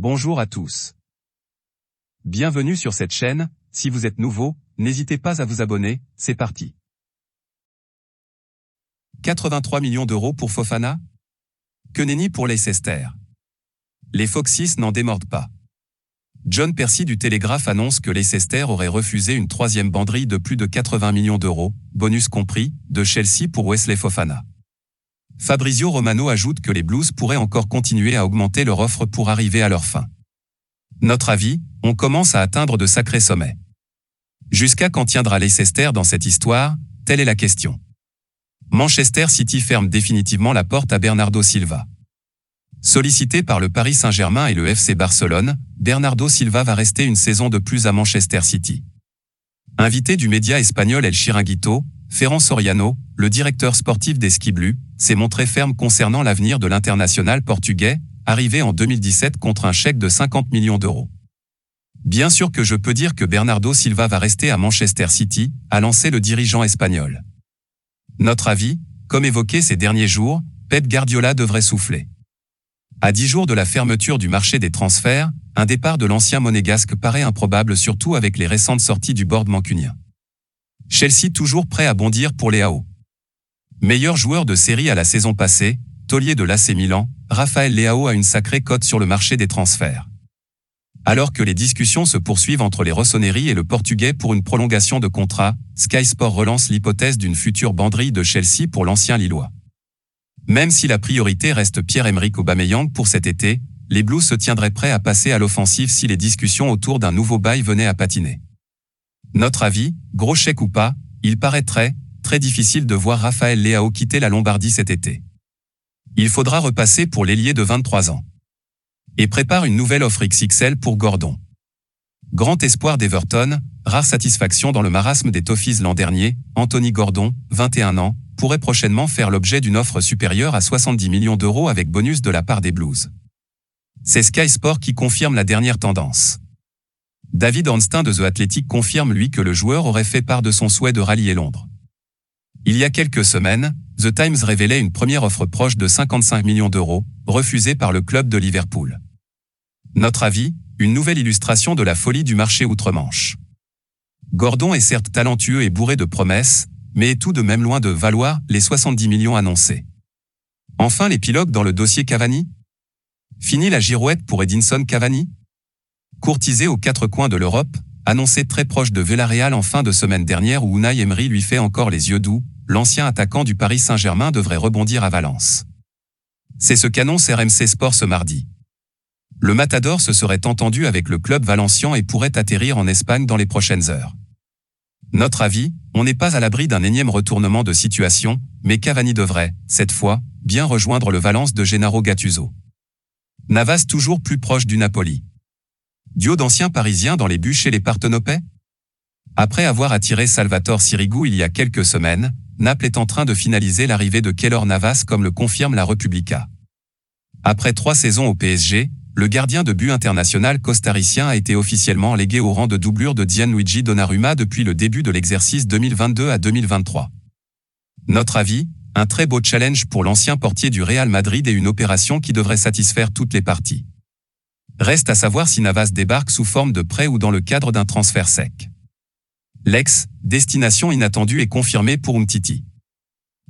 Bonjour à tous. Bienvenue sur cette chaîne, si vous êtes nouveau, n'hésitez pas à vous abonner, c'est parti. 83 millions d'euros pour Fofana? Que nenni pour Leicester. Les Foxes n'en démordent pas. John Percy du Télégraphe annonce que Leicester aurait refusé une troisième banderille de plus de 80 millions d'euros, bonus compris, de Chelsea pour Wesley Fofana. Fabrizio Romano ajoute que les Blues pourraient encore continuer à augmenter leur offre pour arriver à leur fin. Notre avis, on commence à atteindre de sacrés sommets. Jusqu'à quand tiendra Leicester dans cette histoire? Telle est la question. Manchester City ferme définitivement la porte à Bernardo Silva. Sollicité par le Paris Saint-Germain et le FC Barcelone, Bernardo Silva va rester une saison de plus à Manchester City. Invité du média espagnol El Chiringuito, Ferran Soriano, le directeur sportif des Ski Blues, s'est montré ferme concernant l'avenir de l'international portugais, arrivé en 2017 contre un chèque de 50 millions d'euros. Bien sûr que je peux dire que Bernardo Silva va rester à Manchester City, a lancé le dirigeant espagnol. Notre avis, comme évoqué ces derniers jours, Pep Guardiola devrait souffler. À 10 jours de la fermeture du marché des transferts, un départ de l'ancien monégasque paraît improbable surtout avec les récentes sorties du board mancunien. Chelsea toujours prêt à bondir pour Leao. Meilleur joueur de série à la saison passée, taulier de l'AC Milan, Raphaël Leao a une sacrée cote sur le marché des transferts. Alors que les discussions se poursuivent entre les Rossoneri et le Portugais pour une prolongation de contrat, Sky Sport relance l'hypothèse d'une future banderille de Chelsea pour l'ancien Lillois. Même si la priorité reste Pierre-Emerick Aubameyang pour cet été, les Blues se tiendraient prêts à passer à l'offensive si les discussions autour d'un nouveau bail venaient à patiner. Notre avis, gros chèque ou pas, il paraît très difficile de voir Raphaël Leao quitter la Lombardie cet été. Il faudra repasser pour l'ailier de 23 ans. Et prépare une nouvelle offre XXL pour Gordon. Grand espoir d'Everton, rare satisfaction dans le marasme des Toffees l'an dernier, Anthony Gordon, 21 ans, pourrait prochainement faire l'objet d'une offre supérieure à 70 millions d'euros avec bonus de la part des Blues. C'est Sky Sport qui confirme la dernière tendance. David Ornstein de The Athletic confirme lui que le joueur aurait fait part de son souhait de rallier Londres. Il y a quelques semaines, The Times révélait une première offre proche de 55 millions d'euros, refusée par le club de Liverpool. Notre avis, une nouvelle illustration de la folie du marché outre-Manche. Gordon est certes talentueux et bourré de promesses, mais est tout de même loin de valoir les 70 millions annoncés. Enfin l'épilogue dans le dossier Cavani? Fini la girouette pour Edinson Cavani? Courtisé aux quatre coins de l'Europe, annoncé très proche de Villarreal en fin de semaine dernière où Unai Emery lui fait encore les yeux doux, l'ancien attaquant du Paris Saint-Germain devrait rebondir à Valence. C'est ce qu'annonce RMC Sport ce mardi. Le Matador se serait entendu avec le club valencien et pourrait atterrir en Espagne dans les prochaines heures. Notre avis, on n'est pas à l'abri d'un énième retournement de situation, mais Cavani devrait, cette fois, bien rejoindre le Valence de Gennaro Gattuso. Navas toujours plus proche du Napoli. Duo d'anciens parisiens dans les buts chez les Partenopais? Après avoir attiré Salvatore Sirigu il y a quelques semaines, Naples est en train de finaliser l'arrivée de Keylor Navas comme le confirme la Repubblica. Après 3 saisons au PSG, le gardien de but international costaricien a été officiellement légué au rang de doublure de Gianluigi Donnarumma depuis le début de l'exercice 2022 à 2023. Notre avis, un très beau challenge pour l'ancien portier du Real Madrid et une opération qui devrait satisfaire toutes les parties. Reste à savoir si Navas débarque sous forme de prêt ou dans le cadre d'un transfert sec. Destination inattendue et confirmée pour Umtiti.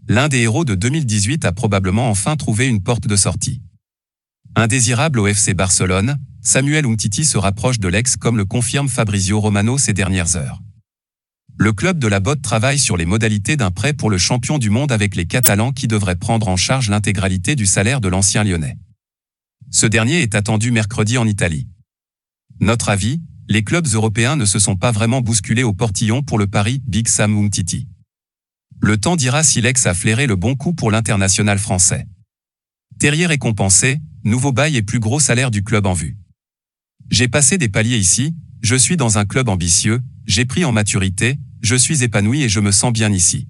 L'un des héros de 2018 a probablement enfin trouvé une porte de sortie. Indésirable au FC Barcelone, Samuel Umtiti se rapproche de l'ex comme le confirme Fabrizio Romano ces dernières heures. Le club de la Botte travaille sur les modalités d'un prêt pour le champion du monde avec les Catalans qui devraient prendre en charge l'intégralité du salaire de l'ancien Lyonnais. Ce dernier est attendu mercredi en Italie. Notre avis, les clubs européens ne se sont pas vraiment bousculés au portillon pour le pari Big Sam Umtiti. Le temps dira si l'ex a flairé le bon coup pour l'international français. Terrier récompensé, nouveau bail et plus gros salaire du club en vue. J'ai passé des paliers ici, je suis dans un club ambitieux, j'ai pris en maturité, je suis épanoui et je me sens bien ici.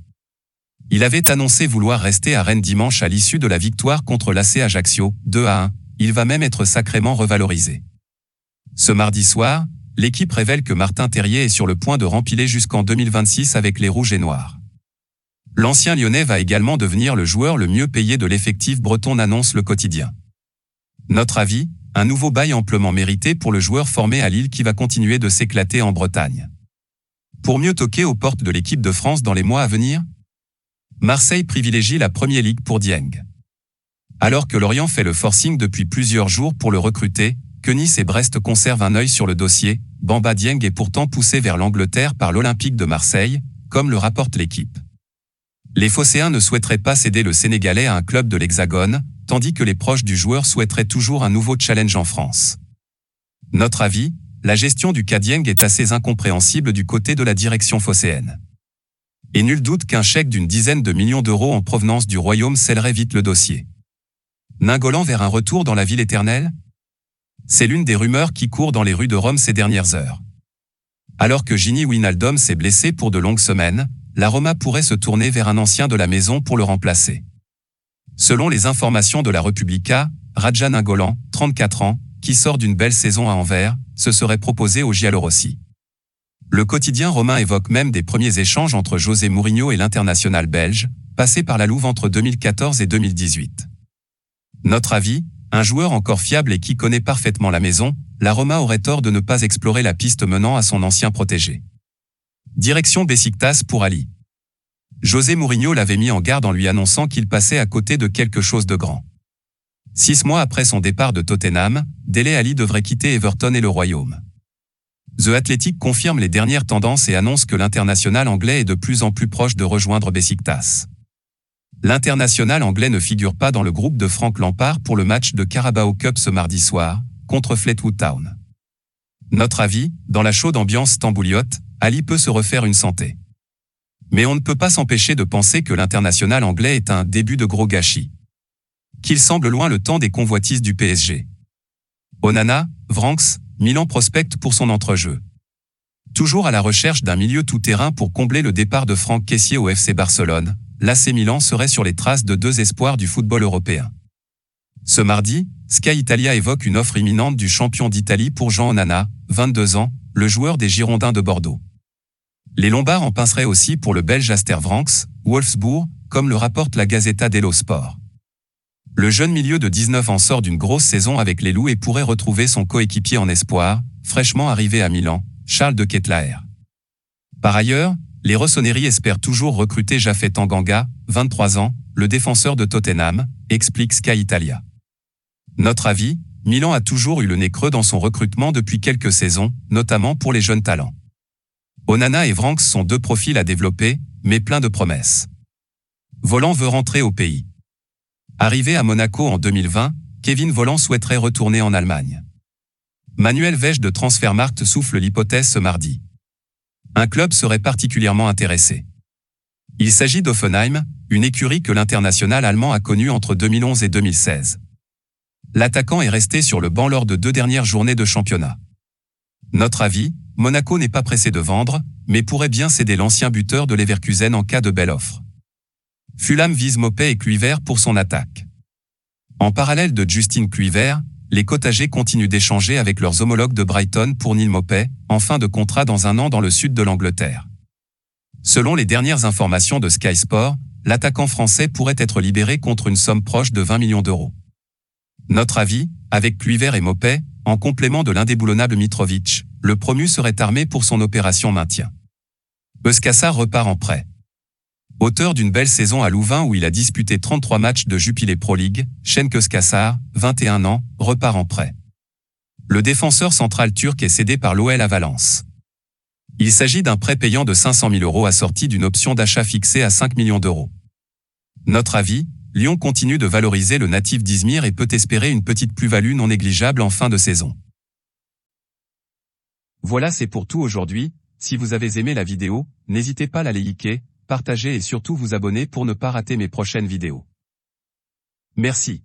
Il avait annoncé vouloir rester à Rennes dimanche à l'issue de la victoire contre l'AC Ajaccio, 2-1, il va même être sacrément revalorisé. Ce mardi soir, l'équipe révèle que Martin Terrier est sur le point de rempiler jusqu'en 2026 avec les Rouges et Noirs. L'ancien Lyonnais va également devenir le joueur le mieux payé de l'effectif breton, annonce le quotidien. Notre avis, un nouveau bail amplement mérité pour le joueur formé à Lille qui va continuer de s'éclater en Bretagne. Pour mieux toquer aux portes de l'équipe de France dans les mois à venir, Marseille privilégie la Premier League pour Dieng. Alors que Lorient fait le forcing depuis plusieurs jours pour le recruter, que Nice et Brest conservent un œil sur le dossier, Bamba Dieng est pourtant poussé vers l'Angleterre par l'Olympique de Marseille, comme le rapporte l'équipe. Les Phocéens ne souhaiteraient pas céder le Sénégalais à un club de l'Hexagone, tandis que les proches du joueur souhaiteraient toujours un nouveau challenge en France. Notre avis, la gestion du cas Dieng est assez incompréhensible du côté de la direction phocéenne. Et nul doute qu'un chèque d'une dizaine de millions d'euros en provenance du royaume scellerait vite le dossier. Nainggolan vers un retour dans la ville éternelle ? C'est l'une des rumeurs qui courent dans les rues de Rome ces dernières heures. Alors que Gini Wijnaldum s'est blessé pour de longues semaines, la Roma pourrait se tourner vers un ancien de la maison pour le remplacer. Selon les informations de la Repubblica, Radja Nainggolan, 34 ans, qui sort d'une belle saison à Anvers, se serait proposé au Giallorossi. Le quotidien romain évoque même des premiers échanges entre José Mourinho et l'international belge, passé par la Louve entre 2014 et 2018. Notre avis, un joueur encore fiable et qui connaît parfaitement la maison, la Roma aurait tort de ne pas explorer la piste menant à son ancien protégé. Direction Beşiktaş pour Ali. José Mourinho l'avait mis en garde en lui annonçant qu'il passait à côté de quelque chose de grand. 6 mois après son départ de Tottenham, Dele Alli devrait quitter Everton et le Royaume. The Athletic confirme les dernières tendances et annonce que l'international anglais est de plus en plus proche de rejoindre Beşiktaş. L'international anglais ne figure pas dans le groupe de Frank Lampard pour le match de Carabao Cup ce mardi soir, contre Fleetwood Town. Notre avis, dans la chaude ambiance stambouliote, Ali peut se refaire une santé. Mais on ne peut pas s'empêcher de penser que l'international anglais est un début de gros gâchis. Qu'il semble loin le temps des convoitises du PSG. Onana, Vranks, Milan prospecte pour son entrejeu. Toujours à la recherche d'un milieu tout-terrain pour combler le départ de Franck Kessié au FC Barcelone, l'AC Milan serait sur les traces de 2 espoirs du football européen. Ce mardi, Sky Italia évoque une offre imminente du champion d'Italie pour Jean Onana, 22 ans, le joueur des Girondins de Bordeaux. Les Lombards en pinceraient aussi pour le Belge Aster Vranks, Wolfsburg, comme le rapporte la Gazzetta dello Sport. Le jeune milieu de 19 ans sort d'une grosse saison avec les Loups et pourrait retrouver son coéquipier en espoir, fraîchement arrivé à Milan, Charles de Ketelaere. Par ailleurs, les Rossoneri espèrent toujours recruter Jafet Tanganga, 23 ans, le défenseur de Tottenham, explique Sky Italia. Notre avis, Milan a toujours eu le nez creux dans son recrutement depuis quelques saisons, notamment pour les jeunes talents. Onana et Vranks sont 2 profils à développer, mais pleins de promesses. Voland veut rentrer au pays. Arrivé à Monaco en 2020, Kevin Volland souhaiterait retourner en Allemagne. Manuel Vech de Transfermarkt souffle l'hypothèse ce mardi. Un club serait particulièrement intéressé. Il s'agit d'Hoffenheim, une écurie que l'international allemand a connue entre 2011 et 2016. L'attaquant est resté sur le banc lors de 2 dernières journées de championnat. Notre avis, Monaco n'est pas pressé de vendre, mais pourrait bien céder l'ancien buteur de Leverkusen en cas de belle offre. Fulham vise Mopé et Kluivert pour son attaque. En parallèle de Justin Kluivert, les Cottagers continuent d'échanger avec leurs homologues de Brighton pour Neal Mopé, en fin de contrat dans 1 an dans le sud de l'Angleterre. Selon les dernières informations de Sky Sport, l'attaquant français pourrait être libéré contre une somme proche de 20 millions d'euros. Notre avis, avec Kluivert et Mopé, en complément de l'indéboulonnable Mitrovic, le promu serait armé pour son opération maintien. Euskassa repart en prêt. Auteur d'une belle saison à Louvain où il a disputé 33 matchs de Jupiler Pro League, Cenk Özkaçar, 21 ans, repart en prêt. Le défenseur central turc est cédé par l'OL à Valence. Il s'agit d'un prêt payant de 500 000 € assorti d'une option d'achat fixée à 5 millions d'euros. Notre avis, Lyon continue de valoriser le natif d'Izmir et peut espérer une petite plus-value non négligeable en fin de saison. Voilà, c'est pour tout aujourd'hui. Si vous avez aimé la vidéo, n'hésitez pas à la liker, partager et surtout vous abonner pour ne pas rater mes prochaines vidéos. Merci.